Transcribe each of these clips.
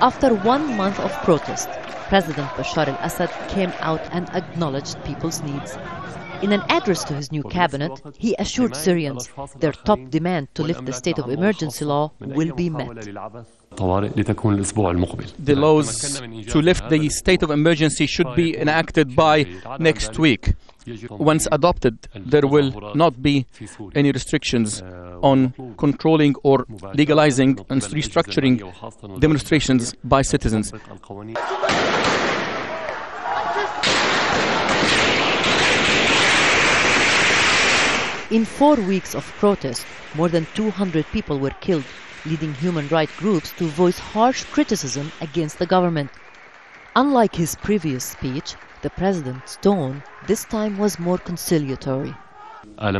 After 1 month of protest, President Bashar al-Assad came out and acknowledged people's needs. In an address to his new cabinet, he assured Syrians their top demand to lift the state of emergency law will be met. The laws to lift the state of emergency should be enacted by next week. Once adopted, there will not be any restrictions on controlling or legalizing and restructuring demonstrations by citizens. In 4 weeks of protest, more than 200 people were killed, leading human rights groups to voice harsh criticism against the government. Unlike his previous speech, the president's tone this time was more conciliatory. I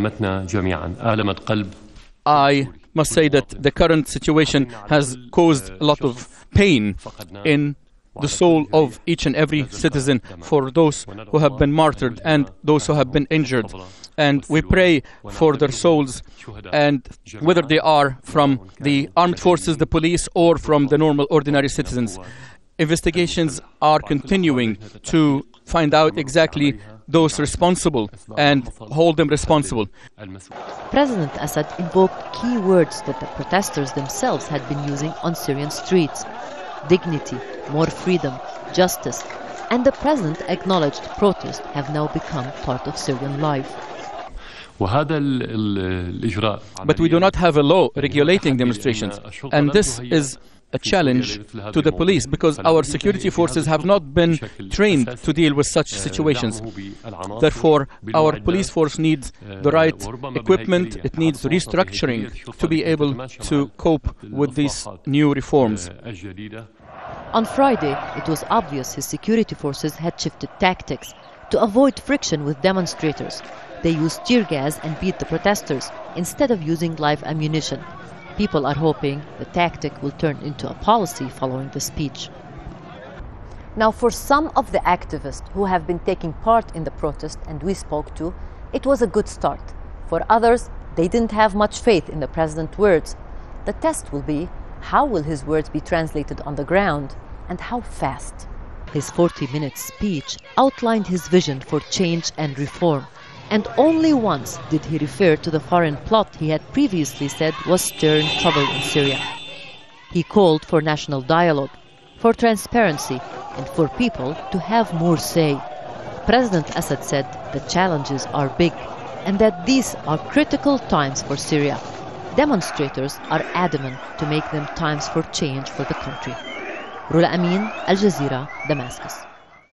must say that the current situation has caused a lot of pain in the soul of each and every citizen, for those who have been martyred and those who have been injured. And we pray for their souls, and whether they are from the armed forces, the police, or from the normal ordinary citizens. Investigations are continuing to find out exactly those responsible and hold them responsible. President Assad invoked key words that the protesters themselves had been using on Syrian streets: dignity, more freedom, justice. And the president acknowledged protests have now become part of Syrian life. But we do not have a law regulating demonstrations, and this is a challenge to the police, because our security forces have not been trained to deal with such situations. Therefore, our police force needs the right equipment, it needs restructuring to be able to cope with these new reforms. On Friday, it was obvious his security forces had shifted tactics. To avoid friction with demonstrators, they used tear gas and beat the protesters instead of using live ammunition. People are hoping the tactic will turn into a policy following the speech. Now, for some of the activists who have been taking part in the protest and we spoke to, it was a good start. For others, they didn't have much faith in the president's words. The test will be, how will his words be translated on the ground, and how fast? His 40-minute speech outlined his vision for change and reform. And only once did he refer to the foreign plot he had previously said was stirring trouble in Syria. He called for national dialogue, for transparency, and for people to have more say. President Assad said the challenges are big and that these are critical times for Syria. Demonstrators are adamant to make them times for change for the country. Rula Amin, Al Jazeera, Damascus.